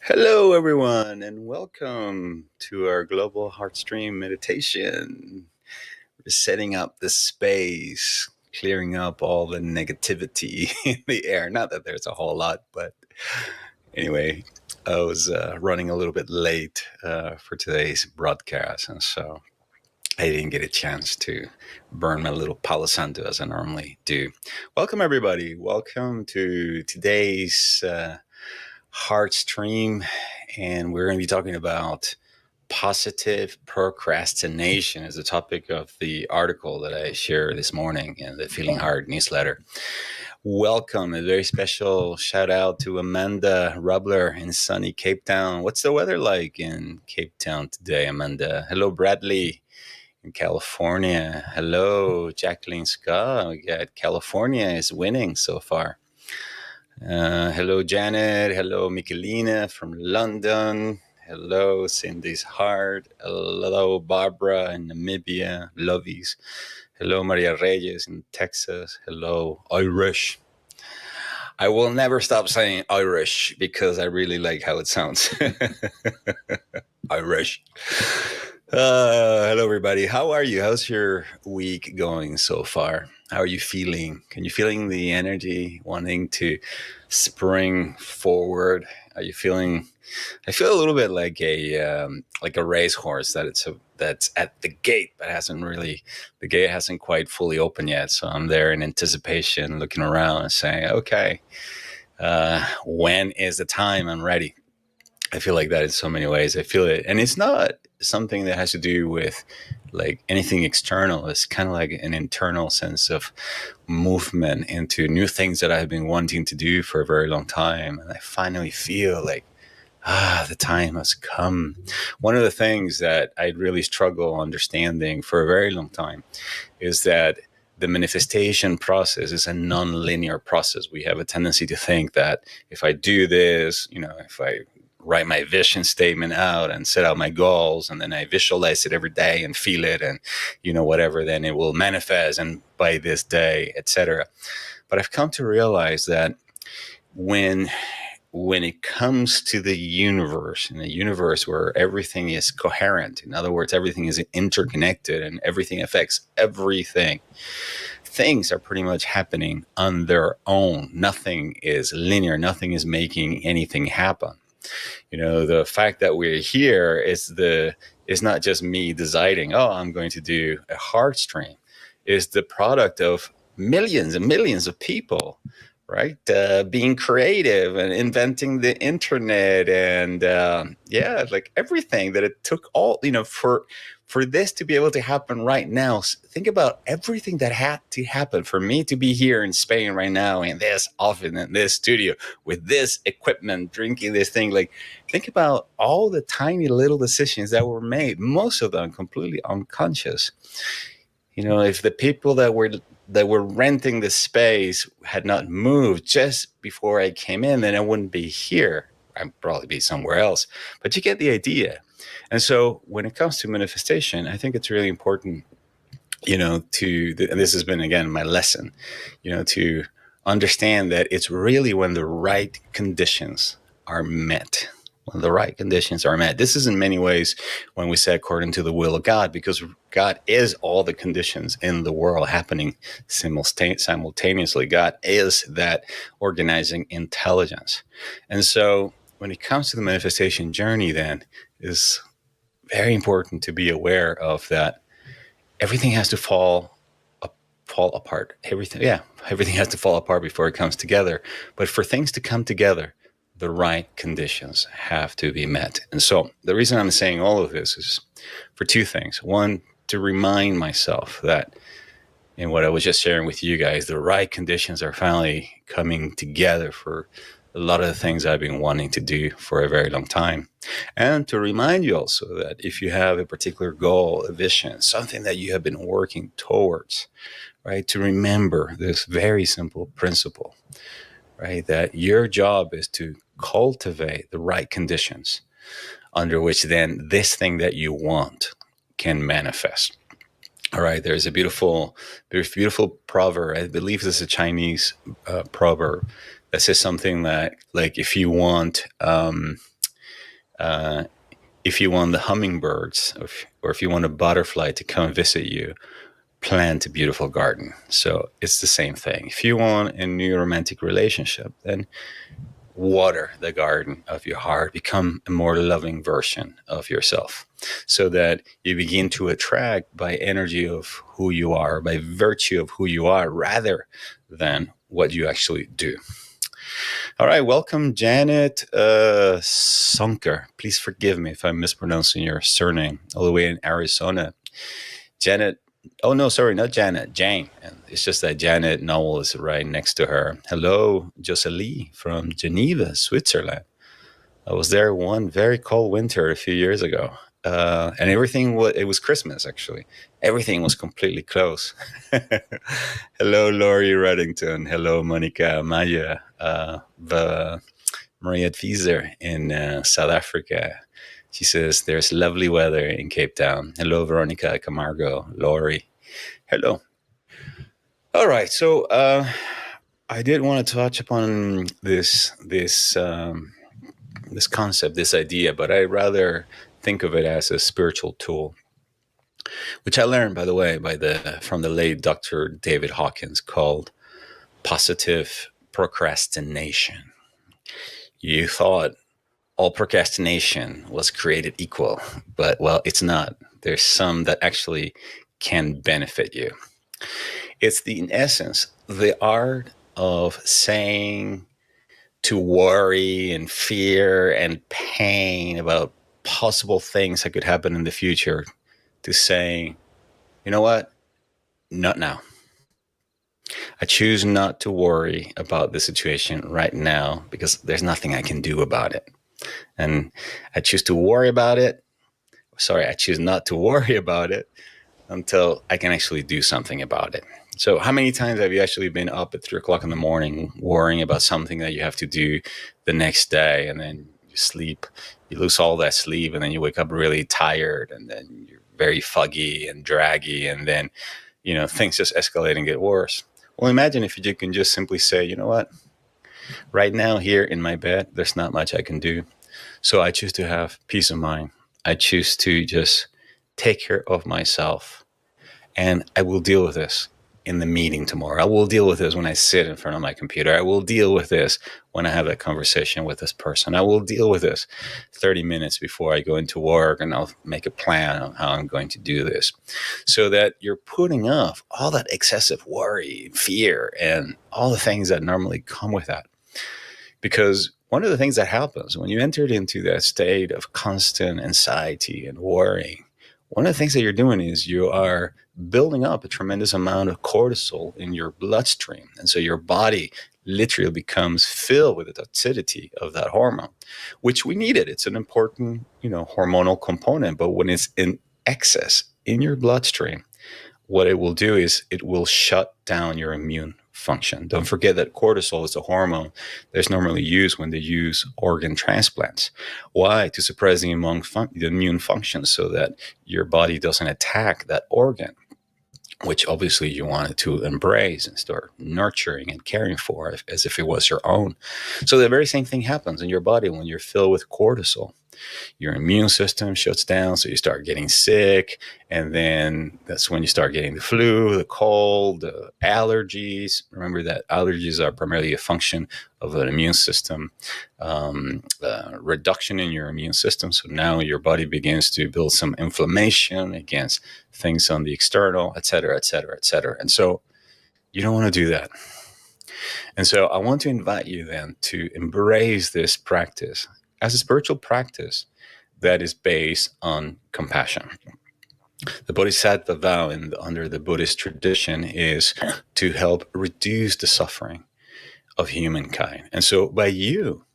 Hello, everyone, and welcome to our global Heartstream meditation. We're setting up the space, clearing up all the negativity in the air. Not that there's a whole lot, but anyway, I was running a little bit late for today's broadcast, and so I didn't get a chance to burn my little Palo Santo as I normally do. Welcome, everybody. Welcome to today's Heartstream, and we're going to be talking about positive procrastination as the topic of the article that I shared this morning in the Feeling Heart newsletter. Welcome, a very special shout out to Amanda Rubler in sunny Cape Town. What's the weather like in Cape Town today, Amanda? Hello, Bradley in California. Hello, Jacqueline Scott. We got California is winning so far. Hello, Janet. Hello, Michelina from London. Hello, Cindy's Heart. Hello, Barbara in Namibia. Lovies. Hello, Maria Reyes in Texas. Hello, Irish. I will never stop saying Irish because I really like how it sounds. Irish. Hello, everybody. How are you? How's your week going so far? How are you feeling? Can you feeling the energy wanting to spring forward? Are you feeling? I feel a little bit like a racehorse that's at the gate, but the gate hasn't quite fully opened yet. So I'm there in anticipation, looking around and saying, okay, when is the time? I'm ready. I feel like that in so many ways. I feel it. And it's not something that has to do with like anything external. It's kind of like an internal sense of movement into new things that I've been wanting to do for a very long time. And I finally feel like, the time has come. One of the things that I really struggle understanding for a very long time is that the manifestation process is a non-linear process. We have a tendency to think that if I do this, if I write my vision statement out and set out my goals, and then I visualize it every day and feel it and, whatever, then it will manifest and by this day, etc. But I've come to realize that when it comes to the universe, in a universe where everything is coherent, in other words, everything is interconnected and everything affects everything, things are pretty much happening on their own. Nothing is linear. Nothing is making anything happen. The fact that we're here is not just me deciding, I'm going to do a Heartstream. It's the product of millions and millions of people, right? Being creative and inventing the internet and like everything that it took all, for this to be able to happen right now. Think about everything that had to happen for me to be here in Spain right now in this office, in this studio, with this equipment, drinking this thing. Like, think about all the tiny little decisions that were made, most of them completely unconscious. If the people that were renting the space had not moved just before I came in, then I wouldn't be here. I'd probably be somewhere else. But you get the idea. And so when it comes to manifestation, I think it's really important, and this has been, again, my lesson, to understand that it's really when the right conditions are met. When the right conditions are met. This is in many ways when we say according to the will of God, because God is all the conditions in the world happening simultaneously. God is that organizing intelligence. And so when it comes to the manifestation journey, then, it's very important to be aware of that. everything has to fall apart. Everything has to fall apart before it comes together. But for things to come together, the right conditions have to be met. And so the reason I'm saying all of this is for two things. One, to remind myself that in what I was just sharing with you guys, the right conditions are finally coming together for a lot of the things I've been wanting to do for a very long time. And to remind you also that if you have a particular goal, a vision, something that you have been working towards, right, to remember this very simple principle, right, that your job is to cultivate the right conditions under which then this thing that you want can manifest. All right, there's a beautiful proverb. I believe this is a Chinese proverb that says something that, like, if you want the hummingbirds, or if you want a butterfly to come visit you, plant a beautiful garden. So it's the same thing. If you want a new romantic relationship, then water the garden of your heart, become a more loving version of yourself, so that you begin to attract by energy of who you are, by virtue of who you are, rather than what you actually do. All right, welcome, Janet Sunker. Please forgive me if I'm mispronouncing your surname, all the way in Arizona. Janet, oh no, sorry, not Janet, Jane. And it's just that Janet Noel is right next to her. Hello, Joselie from Geneva, Switzerland. I was there one very cold winter a few years ago. And it was Christmas, actually. Everything was completely closed. Hello, Laurie Reddington. Hello, Monica Maya, Maria Fieser in South Africa. She says there's lovely weather in Cape Town. Hello, Veronica Camargo, Laurie. Hello. All right, so I did want to touch upon this concept, this idea, but I rather think of it as a spiritual tool, which I learned, by the way, from the late Dr. David Hawkins, called positive procrastination. You thought all procrastination was created equal, but, well, it's not. There's some that actually can benefit you. It's in essence, the art of saying to worry and fear and pain about possible things that could happen in the future, to saying, you know what? Not now. I choose not to worry about the situation right now because there's nothing I can do about it. And I choose to worry about it. I choose not to worry about it until I can actually do something about it. So how many times have you actually been up at 3 o'clock in the morning worrying about something that you have to do the next day, and then you lose all that sleep, and then you wake up really tired, and then you're very foggy and draggy, and then, things just escalate and get worse. Well, imagine if you can just simply say, you know what? Right now, here in my bed, there's not much I can do. So I choose to have peace of mind. I choose to just take care of myself, and I will deal with this in the meeting tomorrow. I will deal with this when I sit in front of my computer. I will deal with this when I have that conversation with this person. I will deal with this 30 minutes before I go into work, and I'll make a plan on how I'm going to do this, so that you're putting off all that excessive worry, fear, and all the things that normally come with that. Because one of the things that happens when you entered into that state of constant anxiety and worrying, one of the things that you're doing is you are building up a tremendous amount of cortisol in your bloodstream. And so your body literally becomes filled with the toxicity of that hormone, which we needed. It's an important, hormonal component. But when it's in excess in your bloodstream, what it will do is it will shut down your immune function. Don't forget that cortisol is a hormone that's normally used when they use organ transplants. Why? To suppress the immune function, so that your body doesn't attack that organ, which obviously you wanted to embrace and start nurturing and caring for as if it was your own. So the very same thing happens in your body when you're filled with cortisol. Your immune system shuts down, so you start getting sick, and then that's when you start getting the flu, the cold, the allergies. Remember that allergies are primarily a function of an immune system reduction in your immune system. So now your body begins to build some inflammation against things on the external, et cetera, et cetera, et cetera. And so you don't want to do that. And so I want to invite you then to embrace this practice as a spiritual practice that is based on compassion. The Bodhisattva vow under the Buddhist tradition is to help reduce the suffering of humankind. And so by you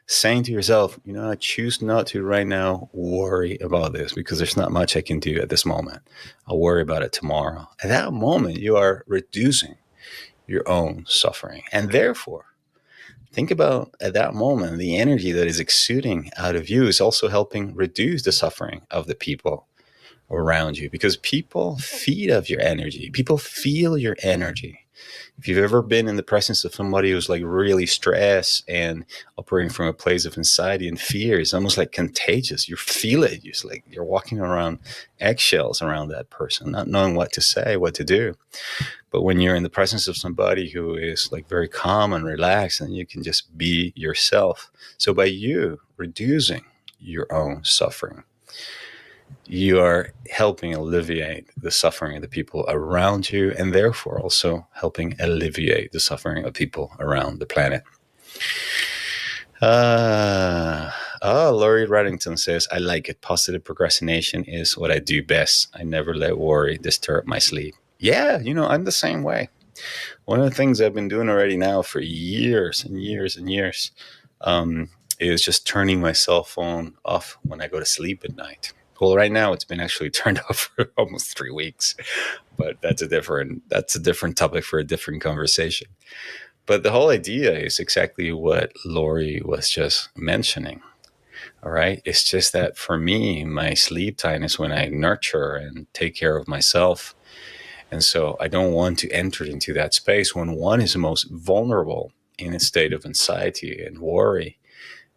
saying to yourself, I choose not to right now worry about this because there's not much I can do at this moment. I'll worry about it tomorrow. At that moment, you are reducing your own suffering. And therefore, think about at that moment, the energy that is exuding out of you is also helping reduce the suffering of the people around you, because people feed off your energy. People feel your energy. If you've ever been in the presence of somebody who's like really stressed and operating from a place of anxiety and fear, it's almost like contagious. You feel it. You're walking around eggshells around that person, not knowing what to say, what to do. But when you're in the presence of somebody who is like very calm and relaxed, then you can just be yourself. So by you reducing your own suffering, you are helping alleviate the suffering of the people around you, and therefore also helping alleviate the suffering of people around the planet. Laurie Reddington says, I like it. Positive procrastination is what I do best. I never let worry disturb my sleep. Yeah, I'm the same way. One of the things I've been doing already now for years and years and years is just turning my cell phone off when I go to sleep at night. Well, right now it's been actually turned off for almost 3 weeks, but that's a different topic for a different conversation. But the whole idea is exactly what Lori was just mentioning. All right. It's just that for me, my sleep time is when I nurture and take care of myself. And so I don't want to enter into that space when one is most vulnerable in a state of anxiety and worry.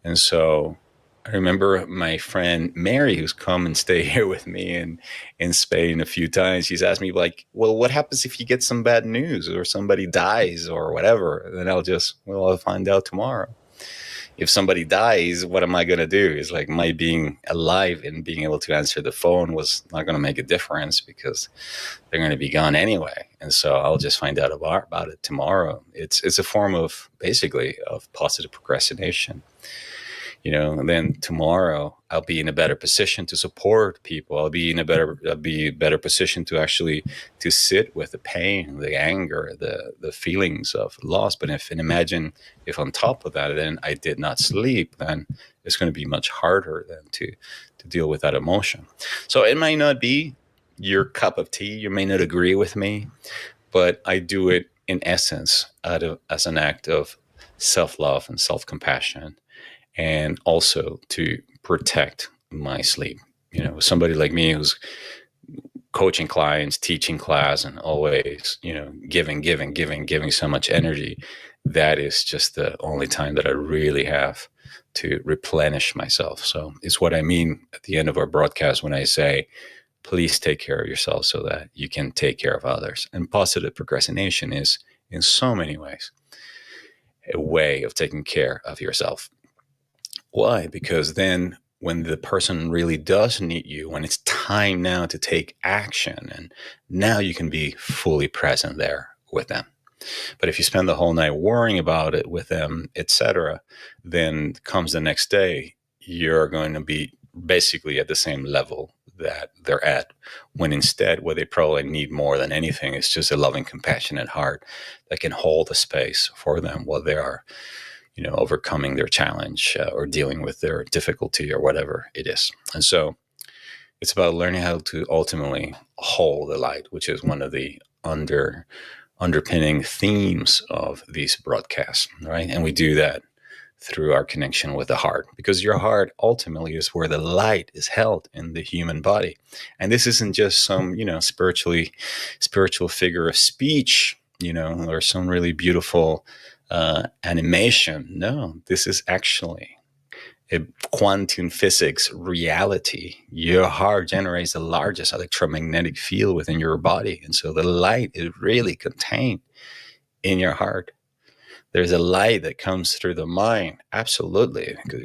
And so I remember my friend Mary, who's come and stayed here with me in Spain a few times. She's asked me like, well, what happens if you get some bad news or somebody dies or whatever? And then I'll find out tomorrow. If somebody dies, what am I going to do? It's like my being alive and being able to answer the phone was not going to make a difference because they're going to be gone anyway. And so I'll just find out about it tomorrow. It's a form of basically of positive procrastination. And then tomorrow I'll be in a better position to support people. I'll be better position to actually to sit with the pain, the anger, the feelings of loss. But imagine if on top of that, then I did not sleep, then it's going to be much harder then to deal with that emotion. So it might not be your cup of tea. You may not agree with me, but I do it in essence as an act of self-love and self-compassion. And also to protect my sleep. Somebody like me who's coaching clients, teaching class, and always, giving so much energy, that is just the only time that I really have to replenish myself. So it's what I mean at the end of our broadcast when I say, please take care of yourself so that you can take care of others. And positive procrastination is, in so many ways, a way of taking care of yourself. Why? Because then when the person really does need you, when it's time now to take action, and now you can be fully present there with them. But if you spend the whole night worrying about it with them, etc., then comes the next day, you're going to be basically at the same level that they're at, when instead what they probably need more than anything is just a loving, compassionate heart that can hold the space for them while they are overcoming their challenge or dealing with their difficulty or whatever it is. And so it's about learning how to ultimately hold the light, which is one of the underpinning themes of these broadcasts, right? And we do that through our connection with the heart, because your heart ultimately is where the light is held in the human body. And this isn't just some, spiritual figure of speech, or some really beautiful animation. No, this is actually a quantum physics reality, your heart generates the largest electromagnetic field within your body. And so the light is really contained in your heart. There's a light that comes through the mind. Absolutely. Because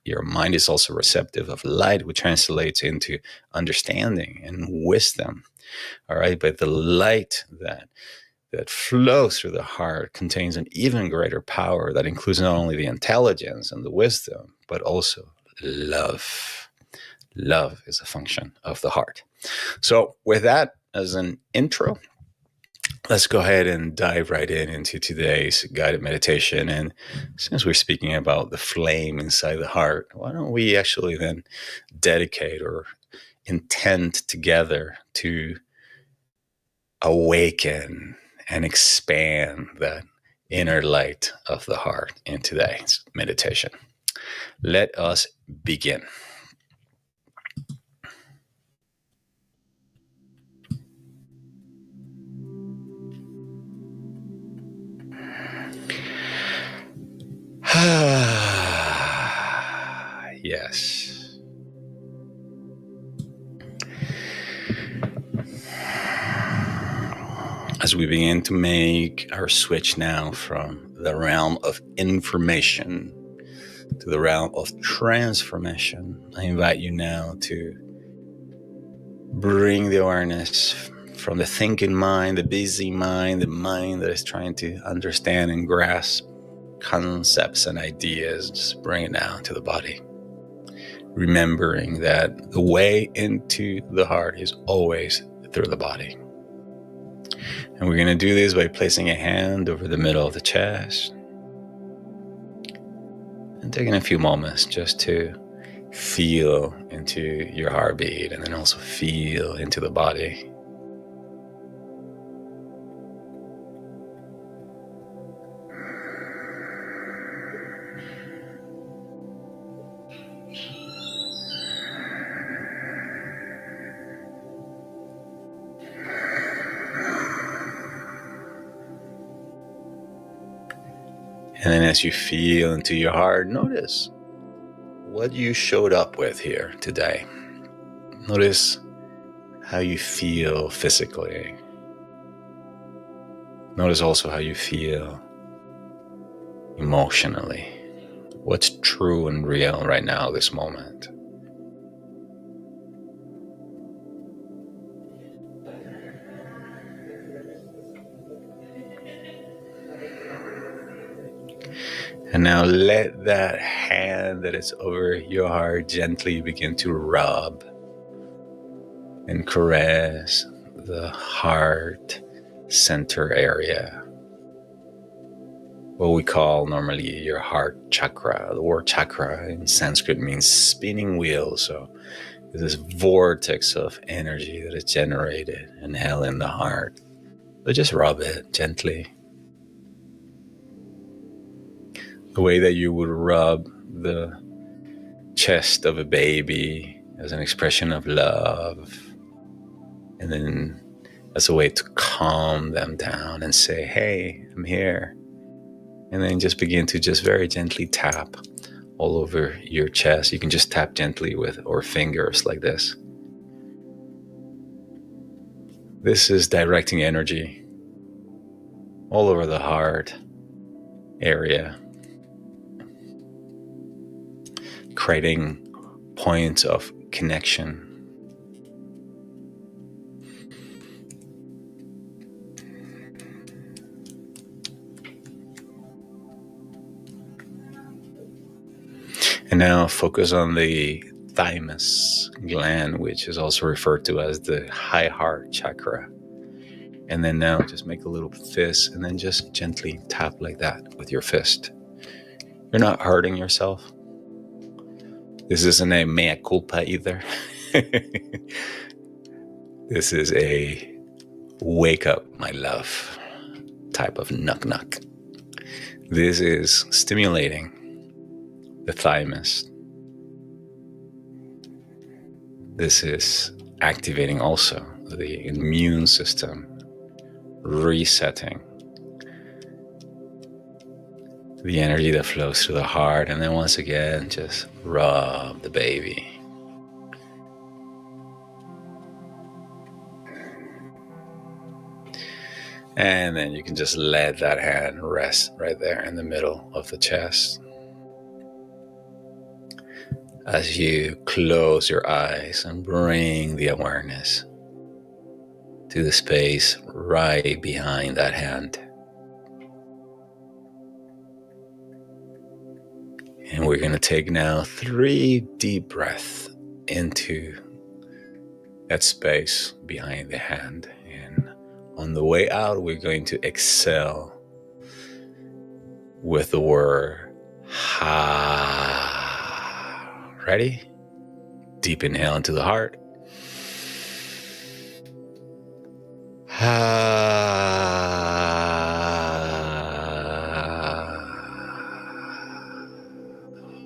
your mind is also receptive of light, which translates into understanding and wisdom. All right. But the light that flows through the heart contains an even greater power that includes not only the intelligence and the wisdom, but also love. Love is a function of the heart. So with that as an intro, let's go ahead and dive right into today's guided meditation. And since we're speaking about the flame inside the heart, why don't we actually then dedicate or intend together to awaken and expand that inner light of the heart in today's meditation. Let us begin. Yes. As we begin to make our switch now from the realm of information to the realm of transformation, I invite you now to bring the awareness from the thinking mind, the busy mind, the mind that is trying to understand and grasp concepts and ideas. Just bring it down to the body. Remembering that the way into the heart is always through the body. And we're going to do this by placing a hand over the middle of the chest and taking a few moments just to feel into your heartbeat and then also feel into the body. And then as you feel into your heart, notice what you showed up with here today. Notice how you feel physically. Notice also how you feel emotionally. What's true and real right now, this moment. And now let that hand that is over your heart gently begin to rub and caress the heart center area. What we call normally your heart chakra. The word chakra in Sanskrit means spinning wheel. So this vortex of energy that is generated and held in the heart. So just rub it gently. The way that you would rub the chest of a baby as an expression of love. And then as a way to calm them down and say, hey, I'm here. And then just begin to just very gently tap all over your chest. You can just tap gently with or fingers like this. This is directing energy all over the heart area, creating points of connection. And now focus on the thymus gland, which is also referred to as the high heart chakra. And then now just make a little fist and then just gently tap like that with your fist. You're not hurting yourself. This isn't a mea culpa either. This is a wake up, my love type of knock knock. This is stimulating the thymus. This is activating also the immune system, resetting the energy that flows through the heart. And then once again, just rub the baby. And then you can just let that hand rest right there in the middle of the chest. As you close your eyes and bring the awareness to the space right behind that hand. And we're going to take now 3 deep breaths into that space behind the hand. And on the way out, we're going to exhale with the word ha. Ready? Deep inhale into the heart.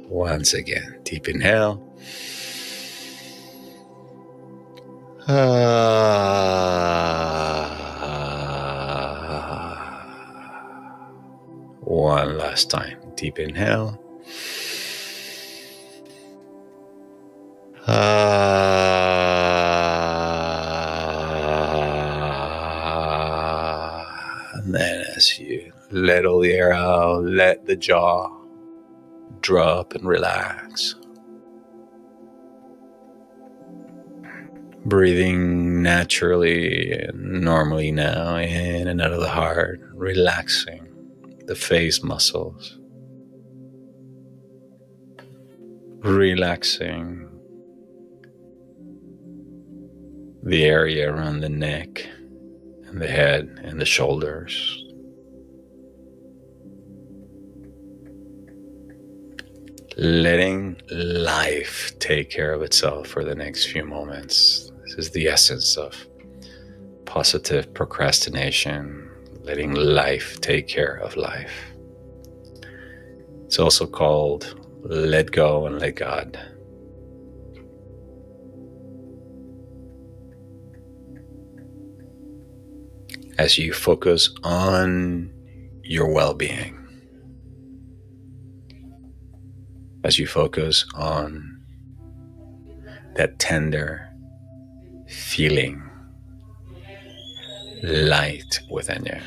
Once again, deep inhale. One last time, deep inhale. And then as you let all the air out, let the jaw drop and relax. Breathing naturally and normally now in and out of the heart, relaxing the face muscles, relaxing the area around the neck and the head and the shoulders. Letting life take care of itself for the next few moments. This is the essence of positive procrastination, letting life take care of life. It's also called let go and let God. As you focus on your well-being, as you focus on that tender feeling, light within you.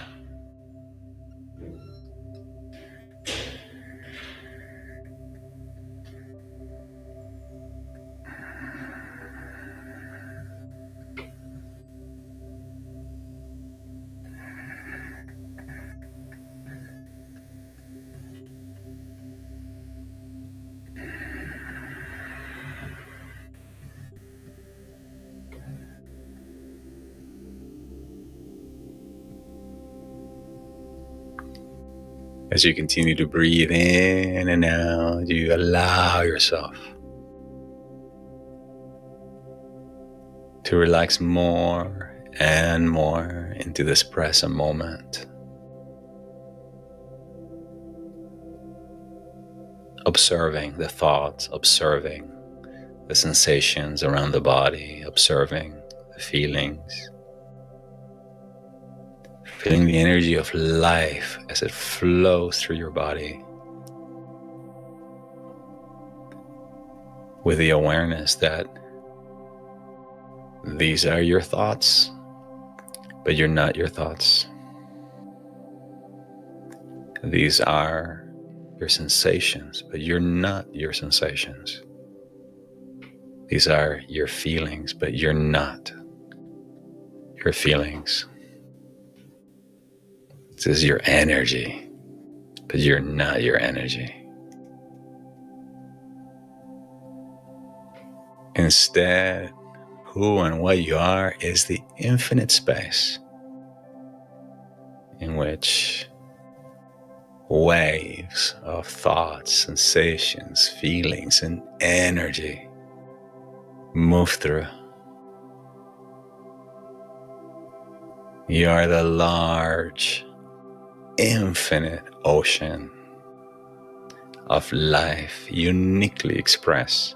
As you continue to breathe in and out, you allow yourself to relax more and more into this present moment. Observing the thoughts, observing the sensations around the body, observing the feelings. Feeling the energy of life as it flows through your body. With the awareness that these are your thoughts, but you're not your thoughts. These are your sensations, but you're not your sensations. These are your feelings, but you're not your feelings. This is your energy, but you're not your energy. Instead, who and what you are is the infinite space in which waves of thoughts, sensations, feelings, and energy move through. You are the large, infinite ocean of life, uniquely expressed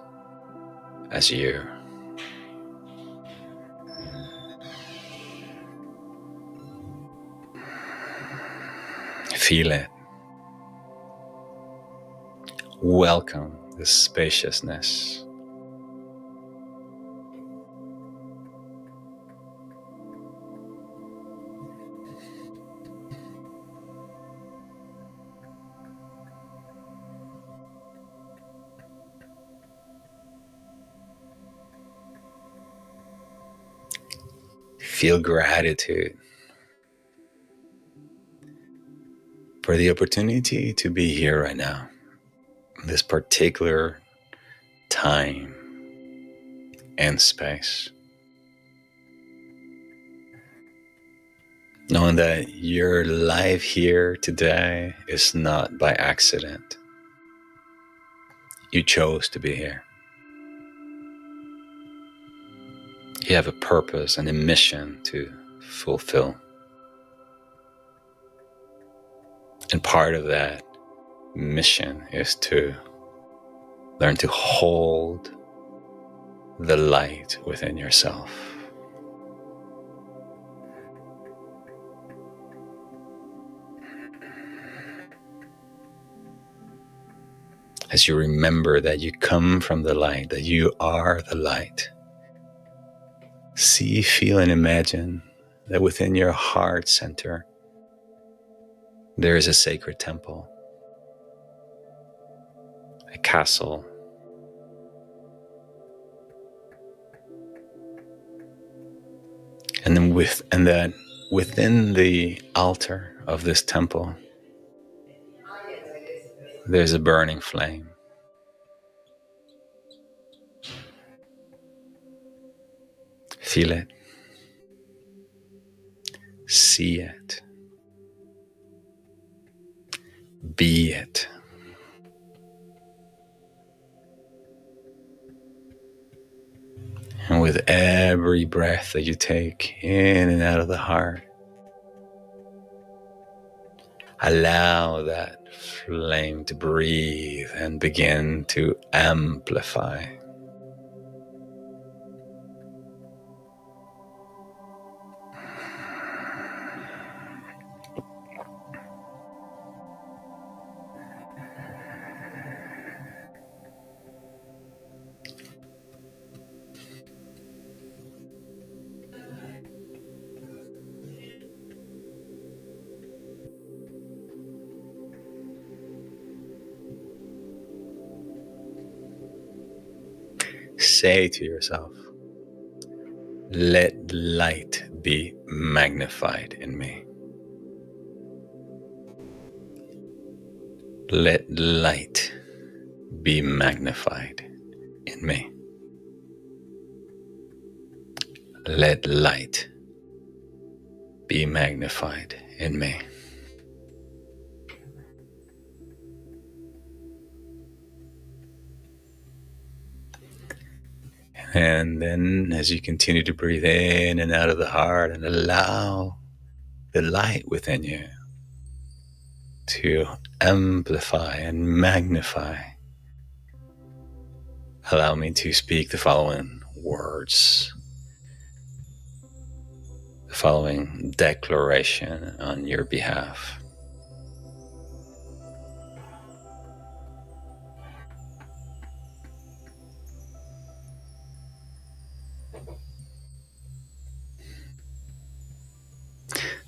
as you. Feel it. welcome the spaciousness. Feel gratitude for the opportunity to be here right now, this particular time and space. Knowing that your life here today is not by accident. You chose to be here. You have a purpose and a mission to fulfill. And part of that mission is to learn to hold the light within yourself. As you remember that you come from the light, that you are the light. See, feel, and imagine that within your heart center, there is a sacred temple, a castle, and that within the altar of this temple, there's a burning flame. Feel it, see it, be it. And with every breath that you take in and out of the heart, allow that flame to breathe and begin to amplify. Say to yourself, let light be magnified in me. Let light be magnified in me. Let light be magnified in me. And then as you continue to breathe in and out of the heart and allow the light within you to amplify and magnify, allow me to speak the following words, the following declaration on your behalf.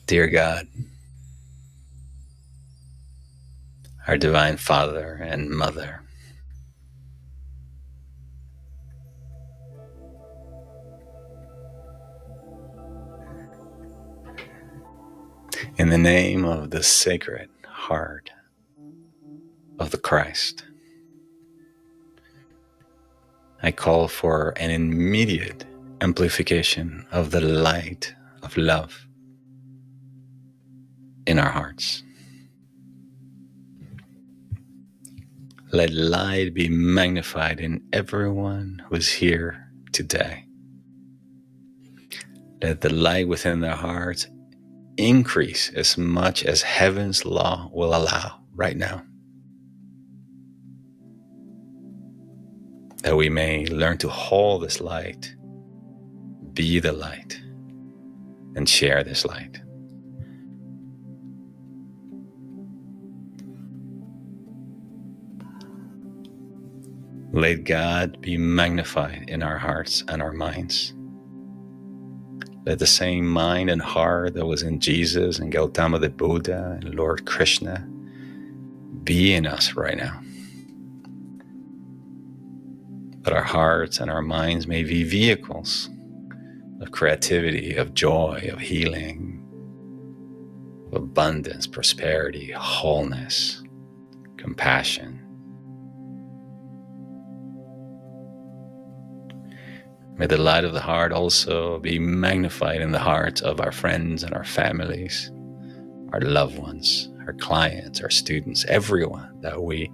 Dear God, our Divine Father and Mother, in the name of the Sacred Heart of the Christ, I call for an immediate amplification of the light of love in our hearts. Let light be magnified in everyone who is here today. Let the light within their hearts increase as much as heaven's law will allow right now. That we may learn to hold this light, be the light, and share this light. Let God be magnified in our hearts and our minds. Let the same mind and heart that was in Jesus and Gautama the Buddha and Lord Krishna be in us right now. That our hearts and our minds may be vehicles of creativity, of joy, of healing, of abundance, prosperity, wholeness, compassion. May the light of the heart also be magnified in the hearts of our friends and our families, our loved ones, our clients, our students, everyone that we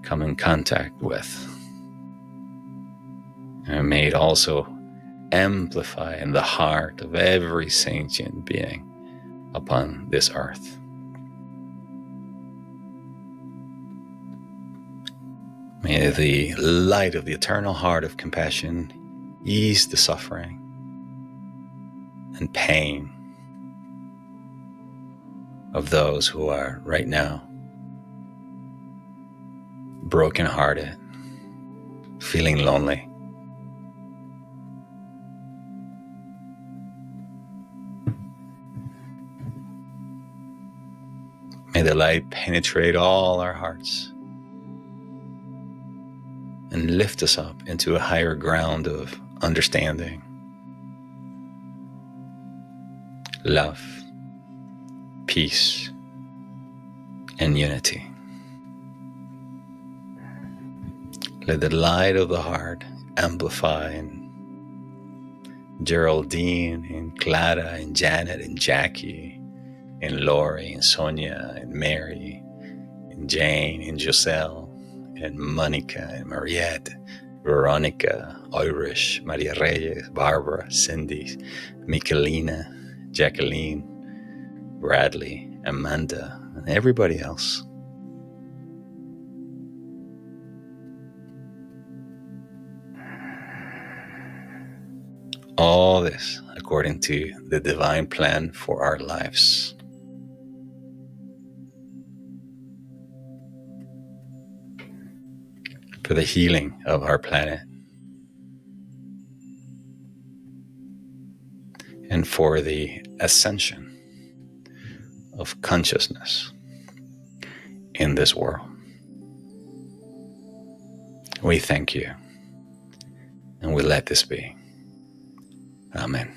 come in contact with. And may it also amplify in the heart of every sentient being upon this earth. May the light of the eternal heart of compassion ease the suffering and pain of those who are right now brokenhearted, feeling lonely. May the light penetrate all our hearts and lift us up into a higher ground of understanding, love, peace, and unity. Let the light of the heart amplify in Geraldine, and Clara, and Janet, and Jackie, and Lori, and Sonia, and Mary, and Jane, and Giselle, and Monica, and Mariette, Veronica, Irish, Maria Reyes, Barbara, Cindy, Michelina, Jacqueline, Bradley, Amanda, and everybody else. All this according to the divine plan for our lives. For the healing of our planet. And for the ascension of consciousness in this world. We thank you, and we let this be. Amen.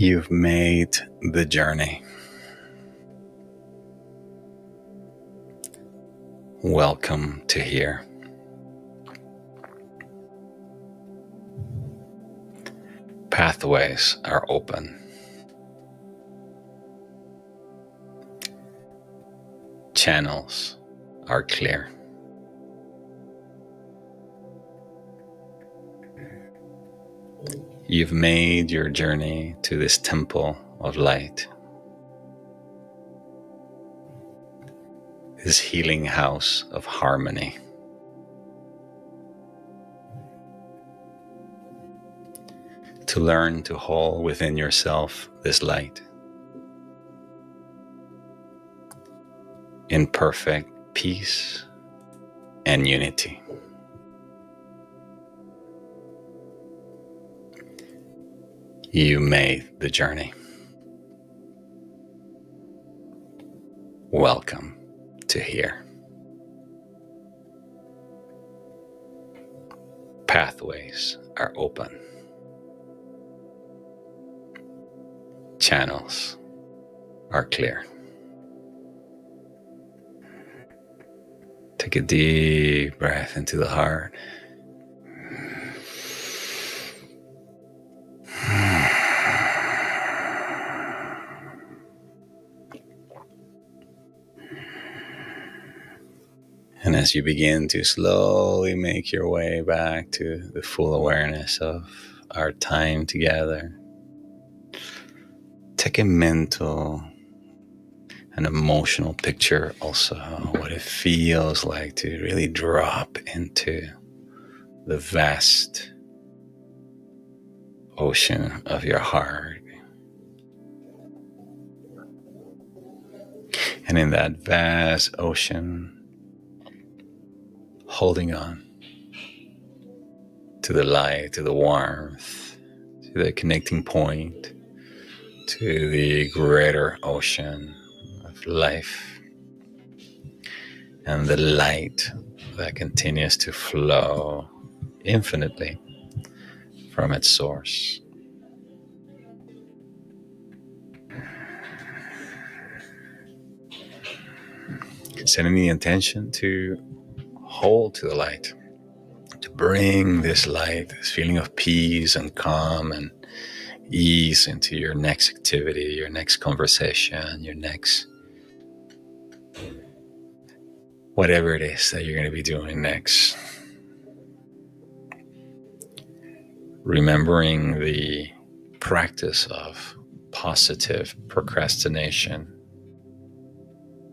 You've made the journey. Welcome to here. Pathways are open. Channels are clear. You've made your journey to this temple of light, this healing house of harmony. To learn to hold within yourself this light in perfect peace and unity. You made the journey. Welcome to here. Pathways are open. Channels are clear. Take a deep breath into the heart. And as you begin to slowly make your way back to the full awareness of our time together, take a mental and emotional picture also what it feels like to really drop into the vast ocean of your heart. And in that vast ocean, holding on to the light, to the warmth, to the connecting point, to the greater ocean of life and the light that continues to flow infinitely from its source. Setting the intention to hold to the light, to bring this light, this feeling of peace and calm and ease into your next activity, your next conversation, your next whatever it is that you're going to be doing next. Remembering the practice of positive procrastination,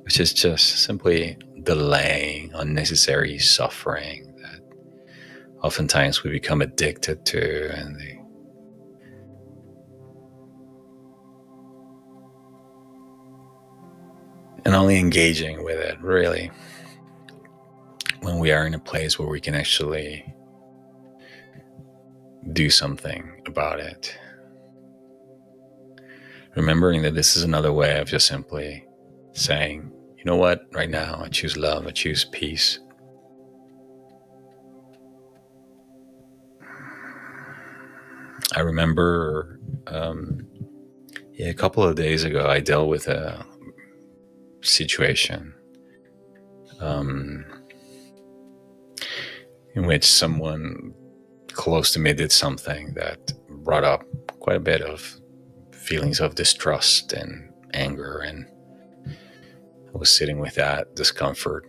which is just simply delaying unnecessary suffering that oftentimes we become addicted to, and only engaging with it really when we are in a place where we can actually do something about it. Remembering that this is another way of just simply saying, you know what, right now I choose love, I choose peace. I remember a couple of days ago I dealt with a situation in which someone close to me did something that brought up quite a bit of feelings of distrust and anger, and I was sitting with that discomfort.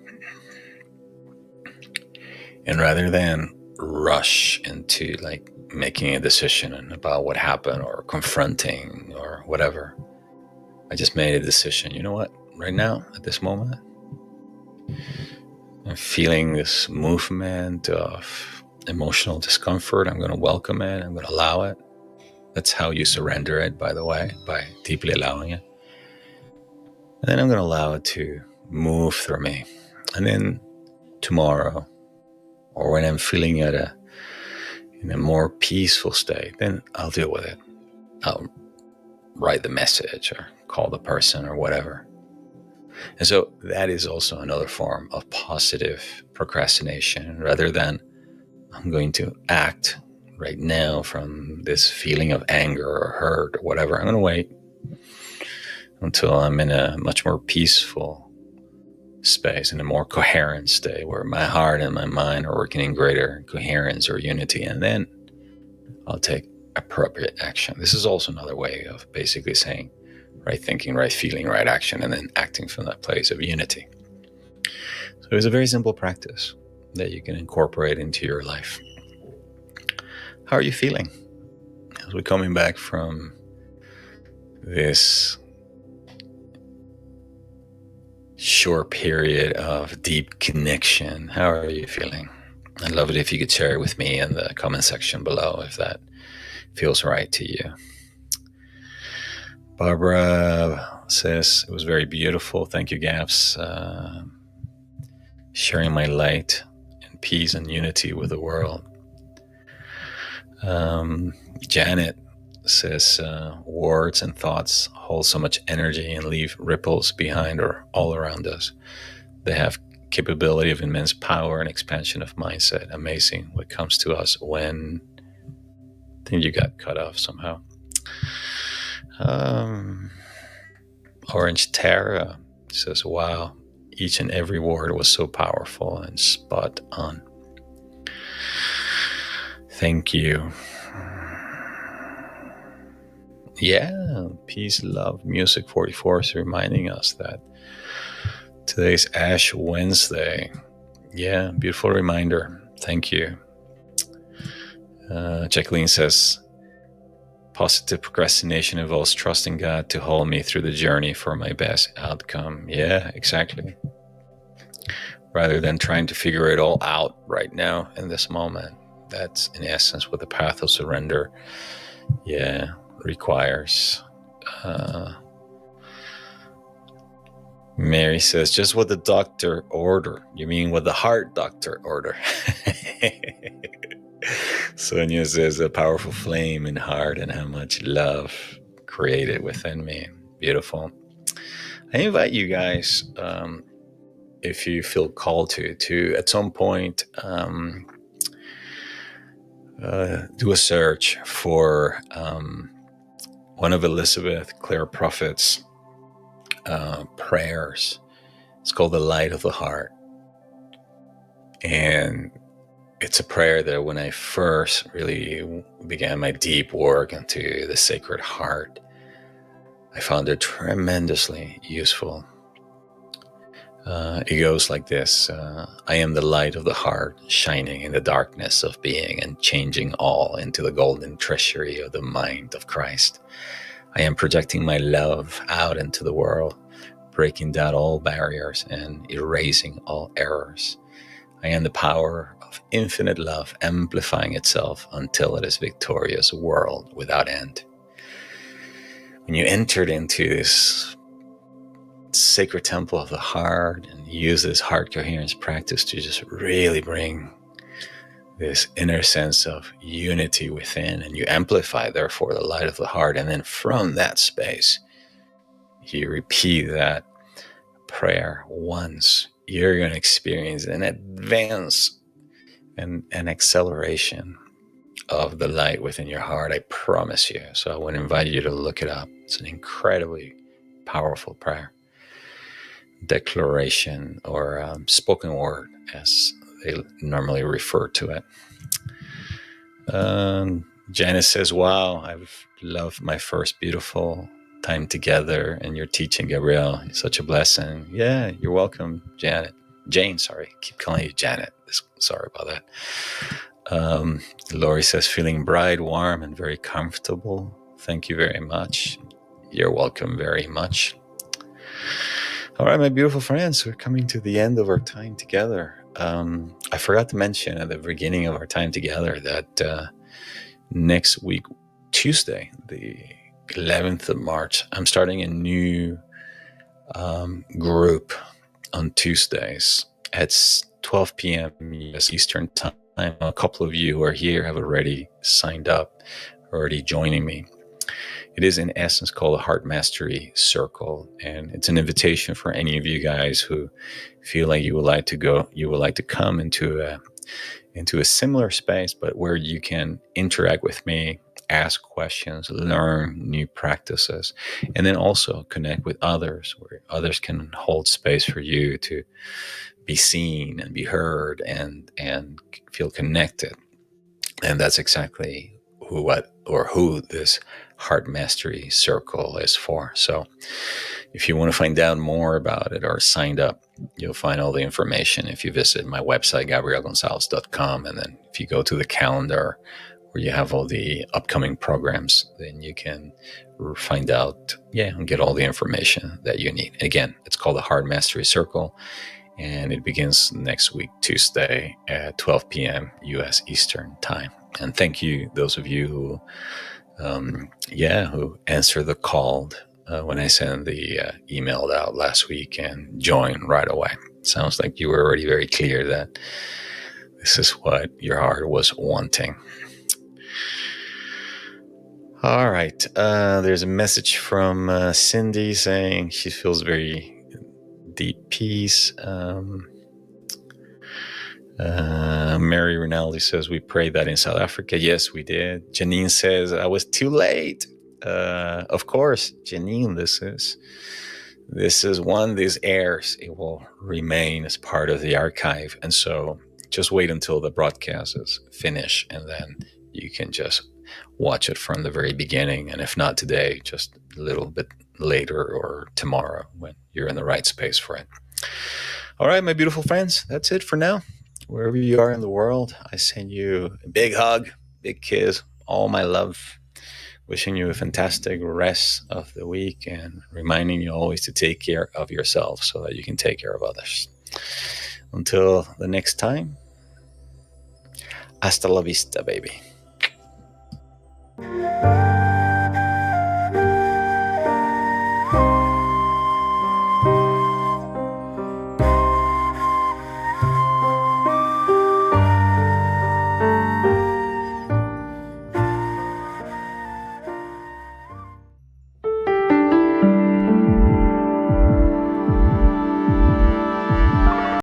And rather than rush into like making a decision about what happened or confronting or whatever, I just made a decision. You know what? Right now, at this moment, I'm feeling this movement of emotional discomfort. I'm going to welcome it. I'm going to allow it. That's how you surrender it, by the way, by deeply allowing it. And then I'm going to allow it to move through me. And then tomorrow, or when I'm feeling in a more peaceful state, then I'll deal with it. I'll write the message or call the person or whatever. And so that is also another form of positive procrastination. Rather than I'm going to act right now from this feeling of anger or hurt or whatever. I'm going to wait until I'm in a much more peaceful space, in a more coherent state where my heart and my mind are working in greater coherence or unity. And then I'll take appropriate action. This is also another way of basically saying right thinking, right feeling, right action, and then acting from that place of unity. So it's a very simple practice that you can incorporate into your life. How are you feeling as we're coming back from this short period of deep connection? How are you feeling? I'd love it if you could share it with me in the comment section below if that feels right to you. Barbara says, it was very beautiful. Thank you, Gaps. Sharing my light and peace and unity with the world. Janet says, words and thoughts hold so much energy and leave ripples behind or all around us. They have capability of immense power and expansion of mindset. Amazing what comes to us when... I think you got cut off somehow. Orange Tara says, wow, each and every word was so powerful and spot on. Thank you. Yeah, Peace, Love, Music 44 is reminding us that today's Ash Wednesday. Yeah, beautiful reminder. Thank you. Jacqueline says, positive procrastination involves trusting God to hold me through the journey for my best outcome. Yeah, exactly. Rather than trying to figure it all out right now in this moment. That's in essence what the path of surrender, requires. Mary says, just what the doctor ordered. You mean what the heart doctor ordered? Sonia says, a powerful flame in heart and how much love created within me. Beautiful. I invite you guys, if you feel called to at some point do a search for one of Elizabeth Clare Prophet's prayers. It's called The Light of the Heart. And it's a prayer that when I first really began my deep work into the Sacred Heart, I found it tremendously useful. It goes like this. I am the light of the heart, shining in the darkness of being and changing all into the golden treasury of the mind of Christ. I am projecting my love out into the world, breaking down all barriers and erasing all errors. I am the power of infinite love, amplifying itself until it is victorious world without end. When you entered into this sacred temple of the heart and use this heart coherence practice to just really bring this inner sense of unity within, and you amplify therefore the light of the heart, and then from that space you repeat that prayer once, you're going to experience an advance and an acceleration of the light within your heart. I promise you. So I would invite you to look it up. It's an incredibly powerful prayer, declaration, or spoken word as they normally refer to it. Janice says, wow, I've loved my first beautiful time together and your teaching, Gabriel. It's such a blessing. Yeah, you're welcome, Jane, sorry. Keep calling you Janet. Sorry about that. Lori says, feeling bright, warm, and very comfortable. Thank you very much. You're welcome very much. All right, my beautiful friends, we're coming to the end of our time together. I forgot to mention at the beginning of our time together that next week, Tuesday, the 11th of March, I'm starting a new group on Tuesdays at 12 p.m. US Eastern Time. A couple of you who are here have already signed up, already joining me. It is in essence called a Heart Mastery Circle, and it's an invitation for any of you guys who feel like you would like to come into into a similar space, but where you can interact with me, ask questions, learn new practices, and then also connect with others, where others can hold space for you to be seen and be heard and feel connected. And that's exactly who this Heart Mastery Circle is for. So if you want to find out more about it or signed up, you'll find all the information if you visit my website, gabrielgonsalves.com. And then if you go to the calendar where you have all the upcoming programs, then you can find out, and get all the information that you need. Again, it's called the Heart Mastery Circle, and it begins next week, Tuesday at 12 p.m. U.S. Eastern Time. And thank you, those of you who answer the call when I send the email out last week and join right away. Sounds like you were already very clear that this is what your heart was wanting. All right. There's a message from Cindy saying she feels very deep peace. Mary Rinaldi says, we prayed that in South Africa. Yes, we did. Janine says, I was too late. Of course, Janine, this airs. It will remain as part of the archive. And so just wait until the broadcast is finished, and then you can just watch it from the very beginning. And if not today, just a little bit later or tomorrow when you're in the right space for it. All right, my beautiful friends, that's it for now. Wherever you are in the world, I send you a big hug, big kiss, all my love. Wishing you a fantastic rest of the week and reminding you always to take care of yourself so that you can take care of others. Until the next time, hasta la vista, baby.